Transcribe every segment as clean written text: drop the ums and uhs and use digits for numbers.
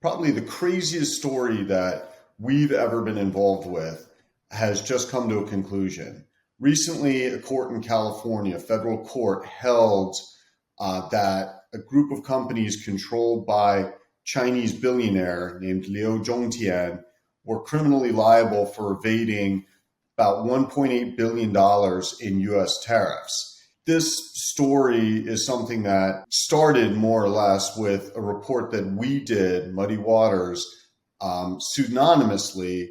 probably the craziest story that we've ever been involved with has just come to a conclusion. Recently, a court in California, a federal court, held that a group of companies controlled by Chinese billionaire named Liu Zhongtian were criminally liable for evading about $1.8 billion in U.S. tariffs. This story is something that started more or less with a report that we did, Muddy Waters, pseudonymously.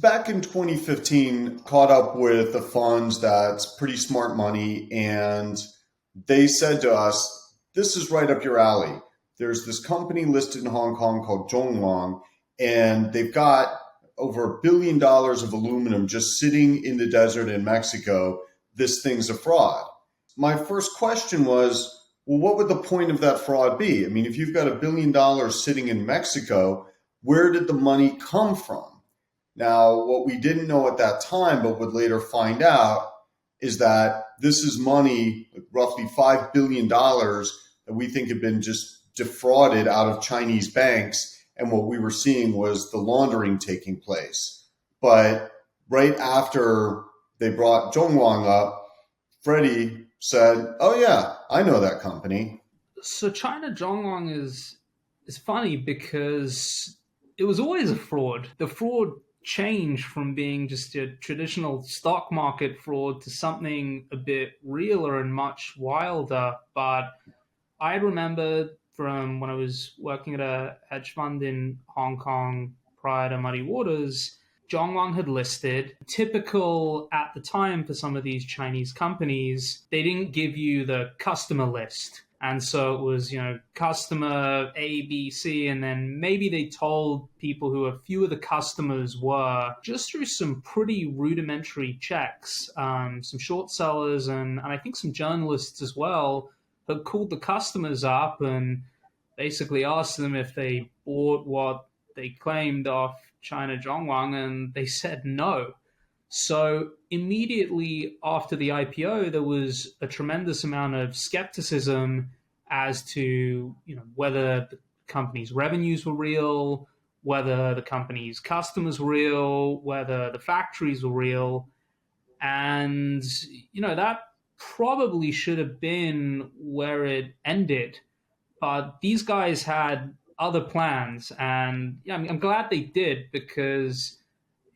Back in 2015, caught up with the funds that's pretty smart money, and they said to us, this is right up your alley. There's this company listed in Hong Kong called Zhongwang, and they've got over $1 billion of aluminum just sitting in the desert in Mexico. This thing's a fraud. My first question was, well, what would the point of that fraud be? I mean, if you've got $1 billion sitting in Mexico, where did the money come from? Now, what we didn't know at that time, but would later find out, is that this is money, roughly $5 billion, that we think had been just defrauded out of Chinese banks. And what we were seeing was the laundering taking place. But right after they brought Zhongwang up, Freddie said, oh yeah, I know that company. So China Zhongwang is funny because it was always a fraud. The fraud changed from being just a traditional stock market fraud to something a bit realer and much wilder. But I remember from when I was working at a hedge fund in Hong Kong prior to Muddy Waters, Zhongwang had listed. Typical at the time for some of these Chinese companies, they didn't give you the customer list. And so it was, customer A, B, C, and then maybe they told people who a few of the customers were, just through some pretty rudimentary checks, some short sellers and I think some journalists as well, had called the customers up and basically asked them if they bought what they claimed off China Zhongwang, and they said no. So immediately after the IPO, there was a tremendous amount of skepticism as to whether the company's revenues were real, whether the company's customers were real, whether the factories were real. And, that probably should have been where it ended. But these guys had other plans. And I'm glad they did because,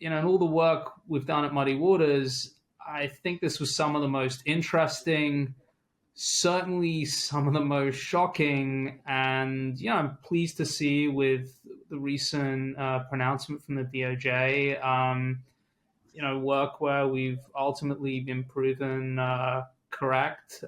in all the work we've done at Muddy Waters, I think this was some of the most interesting, certainly some of the most shocking. And, I'm pleased to see with the recent pronouncement from the DOJ, work where we've ultimately been proven correct,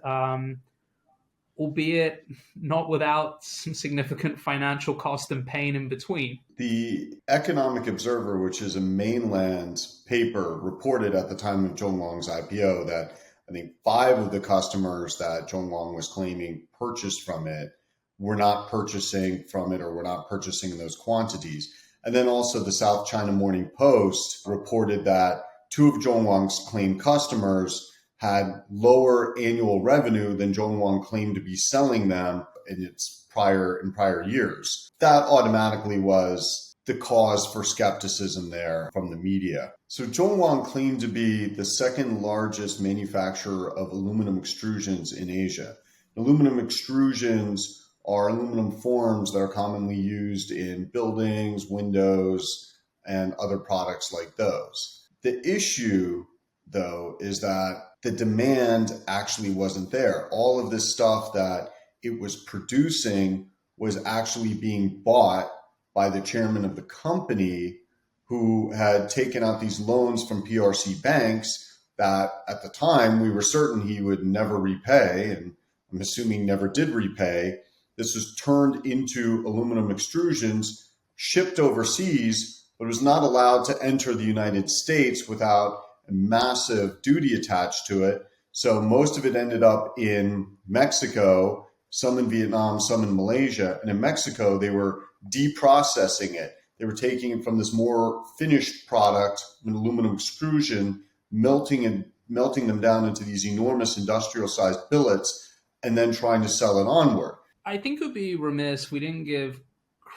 albeit not without some significant financial cost and pain in between. The Economic Observer, which is a mainland paper, reported at the time of Zhongwang's IPO that I think 5 of the customers that Zhongwang was claiming purchased from it were not purchasing from it or were not purchasing in those quantities. And then also the South China Morning Post reported that 2 of Zhongwang's claimed customers had lower annual revenue than Zhongwang claimed to be selling them in prior years. That automatically was the cause for skepticism there from the media. So Zhongwang claimed to be the second largest manufacturer of aluminum extrusions in Asia. Aluminum extrusions are aluminum forms that are commonly used in buildings, windows, and other products like those. The issue, though, is that the demand actually wasn't there. All of this stuff that it was producing was actually being bought by the chairman of the company, who had taken out these loans from PRC banks that at the time we were certain he would never repay, and I'm assuming never did repay. This was turned into aluminum extrusions, shipped overseas, but was not allowed to enter the United States without a massive duty attached to it. So most of it ended up in Mexico, some in Vietnam, some in Malaysia. And in Mexico, they were deprocessing it. They were taking it from this more finished product, an aluminum extrusion, melting them down into these enormous industrial-sized billets, and then trying to sell it onward. I think it would be remiss if we didn't give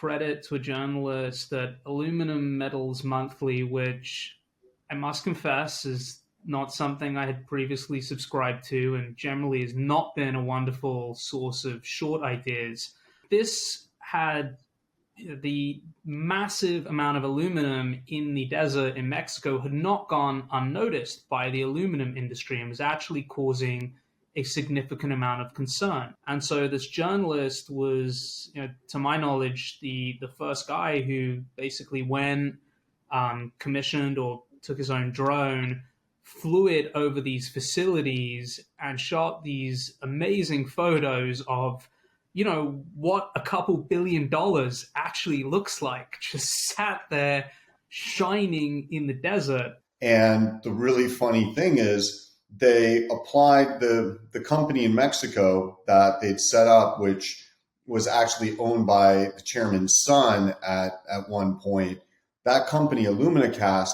credit to a journalist at Aluminum Metals Monthly, which I must confess is not something I had previously subscribed to and generally has not been a wonderful source of short ideas. This had the massive amount of aluminum in the desert in Mexico had not gone unnoticed by the aluminum industry and was actually causing a significant amount of concern. And so this journalist was, to my knowledge, the first guy who basically went, commissioned or took his own drone, flew it over these facilities and shot these amazing photos of what a couple $1 billion actually looks like, just sat there shining in the desert. And the really funny thing is they applied the company in Mexico that they'd set up, which was actually owned by the chairman's son at one point. That company, Aluminacast,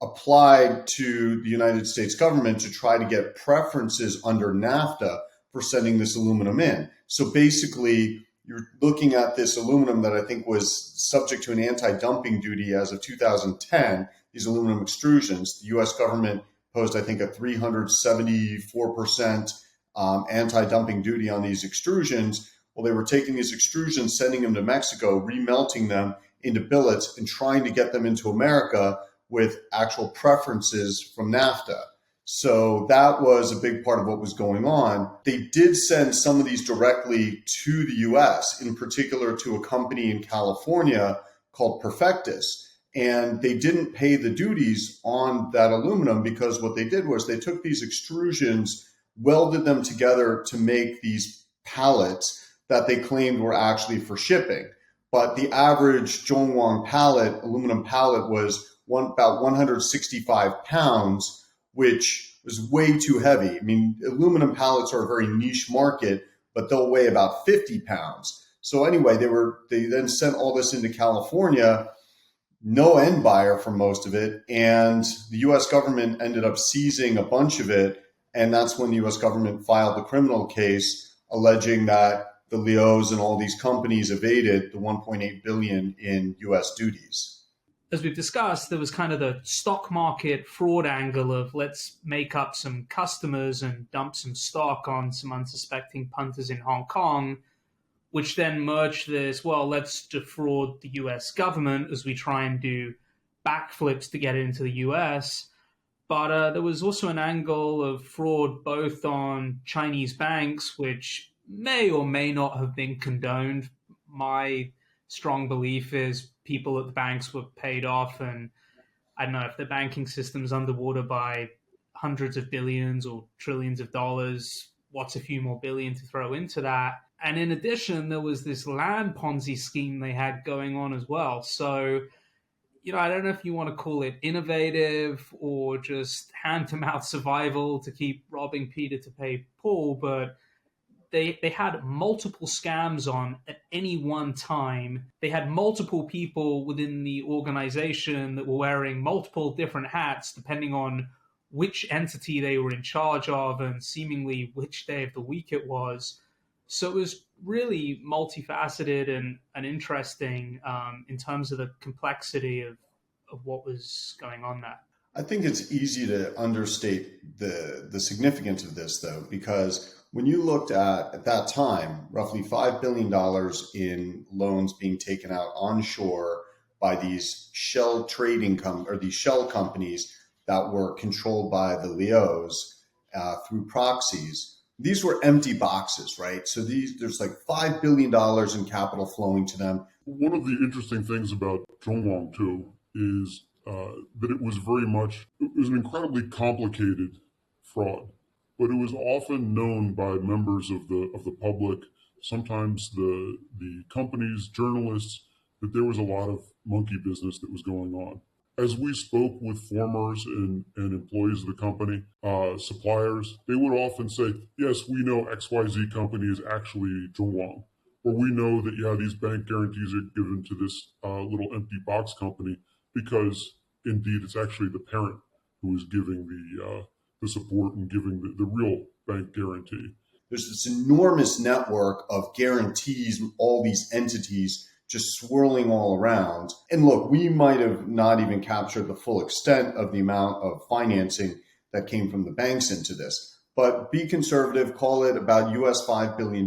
applied to the United States government to try to get preferences under NAFTA for sending this aluminum in. So basically, you're looking at this aluminum that I think was subject to an anti-dumping duty as of 2010, these aluminum extrusions. The U.S. government posed, I think, a 374% anti-dumping duty on these extrusions. Well, they were taking these extrusions, sending them to Mexico, remelting them into billets, and trying to get them into America with actual preferences from NAFTA. So that was a big part of what was going on. They did send some of these directly to the US, in particular to a company in California called Perfectus. And they didn't pay the duties on that aluminum because what they did was they took these extrusions, welded them together to make these pallets that they claimed were actually for shipping. But the average Zhongwang pallet, aluminum pallet, was about 165 pounds, which was way too heavy. I mean, aluminum pallets are a very niche market, but they'll weigh about 50 pounds. So anyway, they then sent all this into California, no end buyer for most of it, and the U.S. government ended up seizing a bunch of it, and that's when the U.S. government filed the criminal case alleging that the LIABILITY and all these companies evaded the $1.8 billion in U.S. duties. As we've discussed, there was kind of the stock market fraud angle of let's make up some customers and dump some stock on some unsuspecting punters in Hong Kong, which then merged this, well, let's defraud the US government as we try and do backflips to get into the US. But there was also an angle of fraud both on Chinese banks, which may or may not have been condoned. My strong belief is people at the banks were paid off, and I don't know if the banking system's underwater by hundreds of billions or trillions of dollars, what's a few more billion to throw into that? And in addition, there was this land Ponzi scheme they had going on as well. So, I don't know if you want to call it innovative or just hand-to-mouth survival to keep robbing Peter to pay Paul, but they had multiple scams on at any one time. They had multiple people within the organization that were wearing multiple different hats depending on which entity they were in charge of and seemingly which day of the week it was. So it was really multifaceted and interesting in terms of the complexity of what was going on there. I think it's easy to understate the significance of this, though, because when you looked at that time, roughly $5 billion in loans being taken out onshore by these shell these shell companies that were controlled by the LIABILITY through proxies, these were empty boxes, right? So there's like $5 billion in capital flowing to them. One of the interesting things about Zhongwang, too, is that it was an incredibly complicated fraud. But it was often known by members of the public, sometimes the companies, journalists, that there was a lot of monkey business that was going on. As we spoke with formers and employees of the company, suppliers, they would often say, yes, we know XYZ company is actually Zhongwang. Or we know that, these bank guarantees are given to this little empty box company because, indeed, it's actually the parent who is giving the support and giving the real bank guarantee. There's this enormous network of guarantees, all these entities just swirling all around. And look, we might have not even captured the full extent of the amount of financing that came from the banks into this. But be conservative, call it about US $5 billion.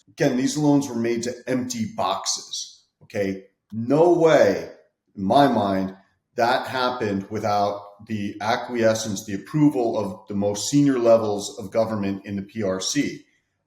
Again, these loans were made to empty boxes, okay? No way, in my mind, that happened without the acquiescence, the approval of the most senior levels of government in the PRC.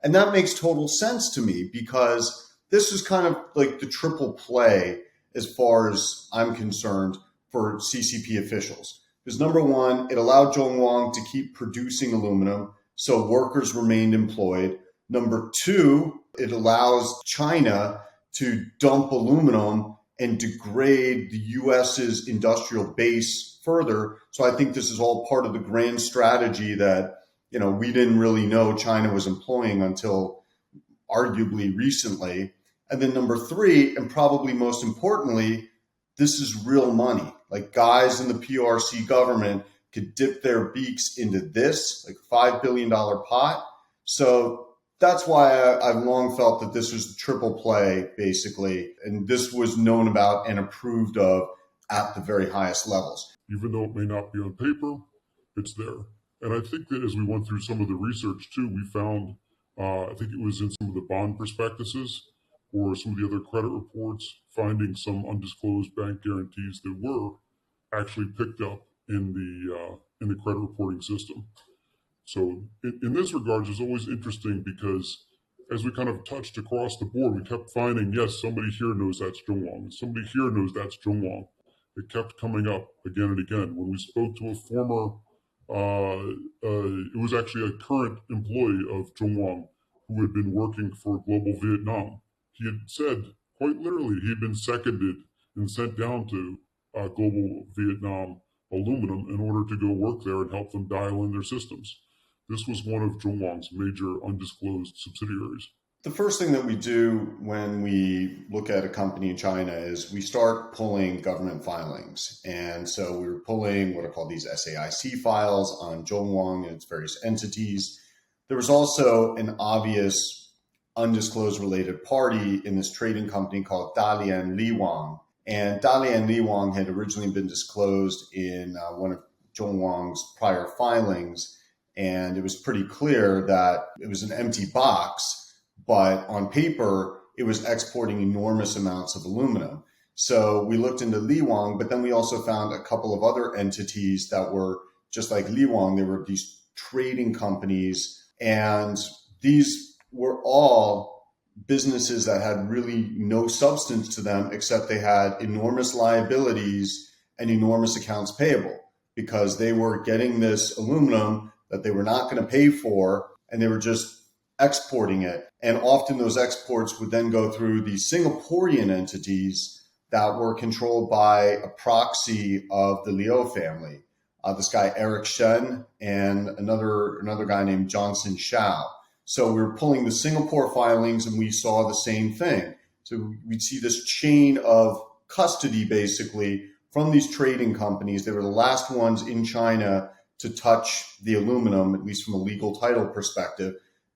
And that makes total sense to me because this is kind of like the triple play as far as I'm concerned for CCP officials. Because number one, it allowed Zhongwang to keep producing aluminum, so workers remained employed. Number two, it allows China to dump aluminum and degrade the US's industrial base further. So I think this is all part of the grand strategy that, we didn't really know China was employing until arguably recently. And then number three, and probably most importantly, this is real money. Like guys in the PRC government could dip their beaks into this, like $5 billion pot. So that's why I've long felt that this was the triple play, basically. And this was known about and approved of at the very highest levels. Even though it may not be on paper, it's there. And I think that as we went through some of the research too, we found, I think it was in some of the bond prospectuses or some of the other credit reports, finding some undisclosed bank guarantees that were actually picked up in the credit reporting system. So in this regard, it's always interesting because as we kind of touched across the board, we kept finding, yes, somebody here knows that's Zhongwang. Somebody here knows that's Zhongwang. It kept coming up again and again. When we spoke to a former, it was actually a current employee of Zhongwang who had been working for Global Vietnam. He had said, quite literally, he had been seconded and sent down to Global Vietnam Aluminum in order to go work there and help them dial in their systems. This was one of Zhongwang's major undisclosed subsidiaries. The first thing that we do when we look at a company in China is we start pulling government filings. And so we were pulling what are called these SAIC files on Zhongwang and its various entities. There was also an obvious undisclosed related party in this trading company called Dalian Liwang. And Dalian Liwang had originally been disclosed in one of Zhongwang's prior filings. And it was pretty clear that it was an empty box, but on paper, it was exporting enormous amounts of aluminum. So we looked into Liwang, but then we also found a couple of other entities that were just like Liwang. They were these trading companies, and these were all businesses that had really no substance to them, except they had enormous liabilities and enormous accounts payable because they were getting this aluminum that they were not going to pay for, and they were just exporting it. And often those exports would then go through these Singaporean entities that were controlled by a proxy of the Liu family. This guy, Eric Shen, and another guy named Johnson Shao. So we were pulling the Singapore filings and we saw the same thing. So we'd see this chain of custody basically from these trading companies. They were the last ones in China to touch the aluminum, at least from a legal title perspective,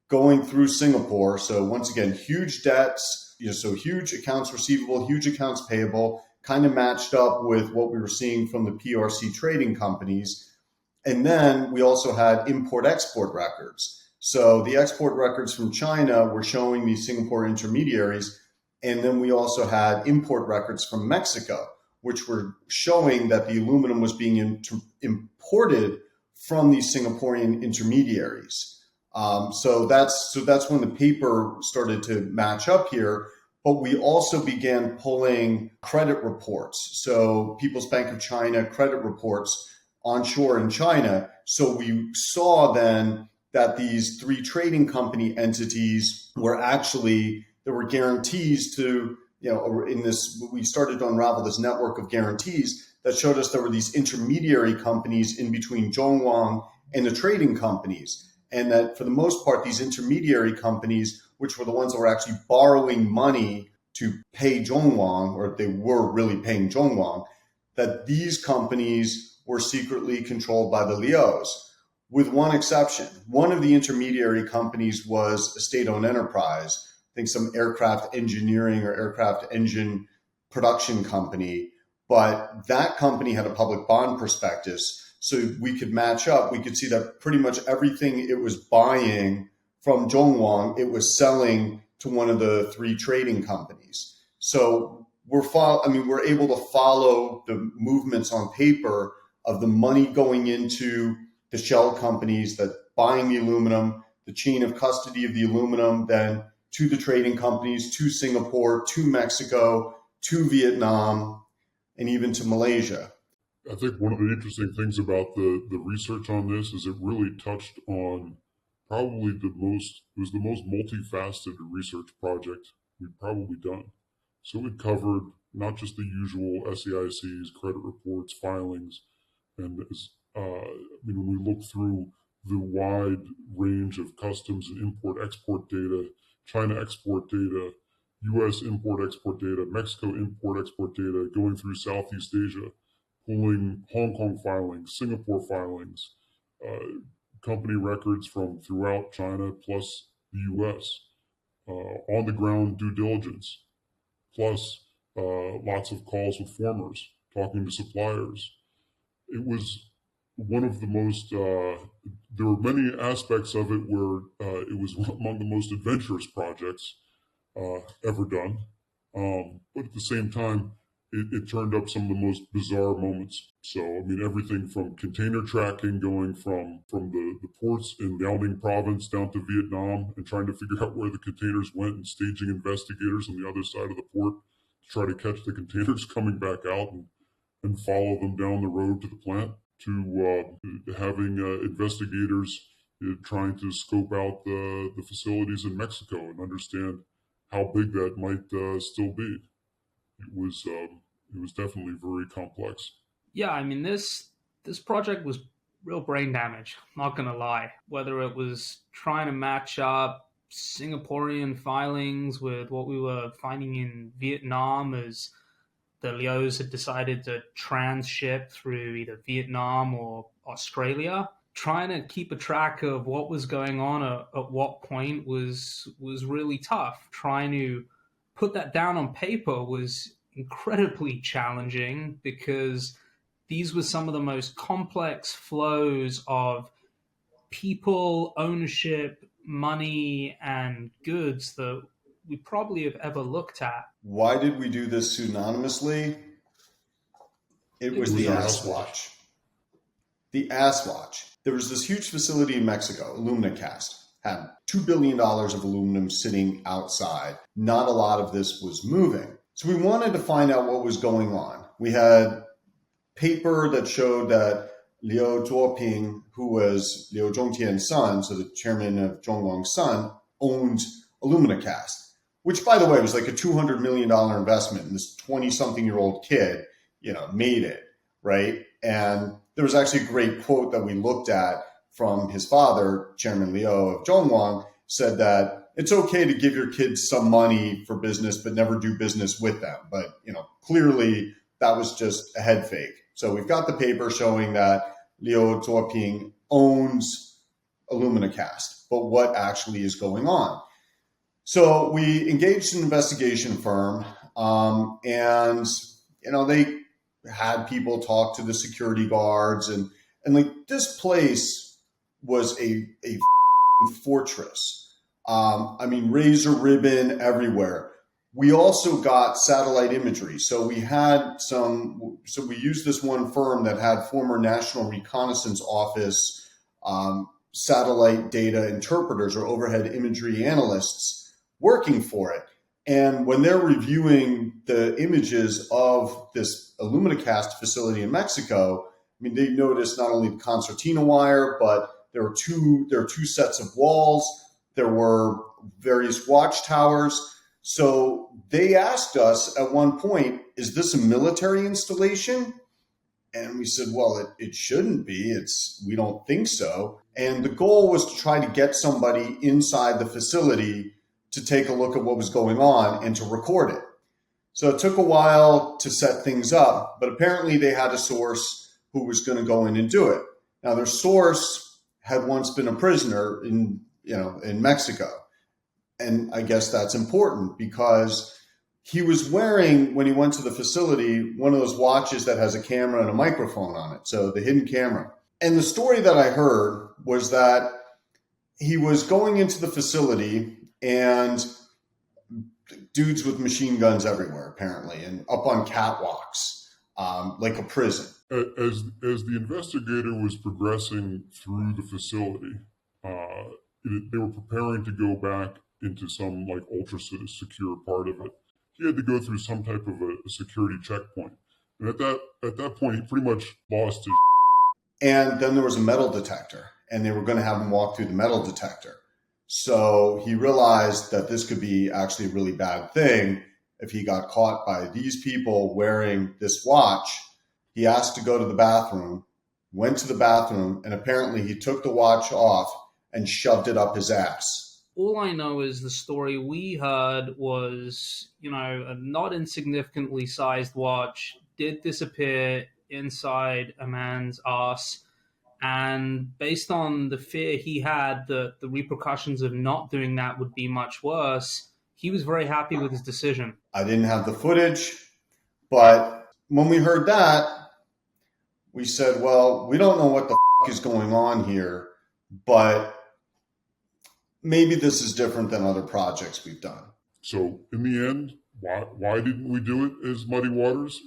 going through Singapore. So once again, huge debts, so huge accounts receivable, huge accounts payable, kind of matched up with what we were seeing from the PRC trading companies. And then we also had import-export records. So the export records from China were showing these Singapore intermediaries. And then we also had import records from Mexico, which were showing that the aluminum was being imported from these Singaporean intermediaries. So that's when the paper started to match up here. But we also began pulling credit reports. So People's Bank of China credit reports onshore in China. So we saw then that these three trading company entities were actually, there were guarantees to, in this, we started to unravel this network of guarantees that showed us there were these intermediary companies in between Zhongwang and the trading companies. And that for the most part, these intermediary companies, which were the ones that were actually borrowing money to pay Zhongwang, or they were really paying Zhongwang, that these companies were secretly controlled by the Liu's, with one exception. One of the intermediary companies was a state-owned enterprise think some aircraft engineering or aircraft engine production company. But that company had a public bond prospectus, so we could match up. We could see that pretty much everything it was buying from Zhongwang, it was selling to one of the three trading companies. So we're able to follow the movements on paper of the money going into the shell companies that buying the aluminum, the chain of custody of the aluminum, then to the trading companies, to Singapore, to Mexico, to Vietnam, and even to Malaysia. I think one of the interesting things about the research on this is it really touched on probably the most multifaceted research project we've probably done. So it covered not just the usual SEICs, credit reports, filings, and when we look through the wide range of customs and import-export data, China export data, U.S. import-export data, Mexico import-export data, going through Southeast Asia, pulling Hong Kong filings, Singapore filings, company records from throughout China plus the U.S., on-the-ground due diligence, plus lots of calls with formers, talking to suppliers. It was one of the most, there were many aspects of it where it was among the most adventurous projects ever done. But at the same time, it turned up some of the most bizarre moments. So, everything from container tracking, going from the ports in Liaoning province down to Vietnam and trying to figure out where the containers went and staging investigators on the other side of the port to try to catch the containers coming back out and follow them down the road to the plant, to having investigators trying to scope out the facilities in Mexico and understand how big that might still be. It was definitely very complex. Yeah, this project was real brain damage, not gonna lie. Whether it was trying to match up Singaporean filings with what we were finding in Vietnam as the LIABILITY had decided to transship through either Vietnam or Australia. Trying to keep a track of what was going on at what point was really tough. Trying to put that down on paper was incredibly challenging because these were some of the most complex flows of people, ownership, money, and goods that we probably have ever looked at. Why did we do this pseudonymously? It was the Ass Watch. The Ass Watch. There was this huge facility in Mexico, AluminaCast, had $2 billion of aluminum sitting outside. Not a lot of this was moving. So we wanted to find out what was going on. We had paper that showed that Liu Zuoping, who was Liu Zhongtian's son, so the chairman of Zhongwang's son, owned AluminaCast, which, by the way, was like a $200 million investment. And this 20-something-year-old kid, made it, right? And there was actually a great quote that we looked at from his father, Chairman Liu of Zhongwang, said that it's okay to give your kids some money for business, but never do business with them. But, clearly that was just a head fake. So we've got the paper showing that Liu Zuoping owns AluminaCast, but what actually is going on? So we engaged an investigation firm, and they had people talk to the security guards, and like this place was a fortress. Razor ribbon everywhere. We also got satellite imagery. So we used this one firm that had former National Reconnaissance Office satellite data interpreters or overhead imagery analysts working for it. And when they're reviewing the images of this AluminaCast facility in Mexico, they noticed not only the concertina wire, but there were two sets of walls. There were various watchtowers. So they asked us at one point, is this a military installation? And we said, well, it shouldn't be. We don't think so. And the goal was to try to get somebody inside the facility to take a look at what was going on and to record it. So it took a while to set things up, but apparently they had a source who was going to go in and do it. Now their source had once been a prisoner in Mexico. And I guess that's important because he was wearing, when he went to the facility, one of those watches that has a camera and a microphone on it. So the hidden camera. And the story that I heard was that he was going into the facility and dudes with machine guns everywhere, apparently, and up on catwalks, like a prison. As the investigator was progressing through the facility, they were preparing to go back into some like ultra secure part of it. He had to go through some type of a security checkpoint, and at that point, he pretty much lost his. And then there was a metal detector, and they were going to have him walk through the metal detector. So he realized that this could be actually a really bad thing if he got caught by these people wearing this watch. He asked to go to the bathroom, went to the bathroom, and apparently he took the watch off and shoved it up his ass. All I know is the story we heard was, a not insignificantly sized watch did disappear inside a man's ass. And based on the fear he had that the repercussions of not doing that would be much worse, he was very happy with his decision. I didn't have the footage, but when we heard that, we said, well, we don't know what the is going on here, but maybe this is different than other projects we've done. So in the end, why didn't we do it as Muddy Waters?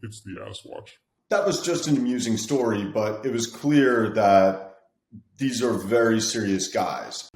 It's the ass watch. That was just an amusing story, but it was clear that these are very serious guys.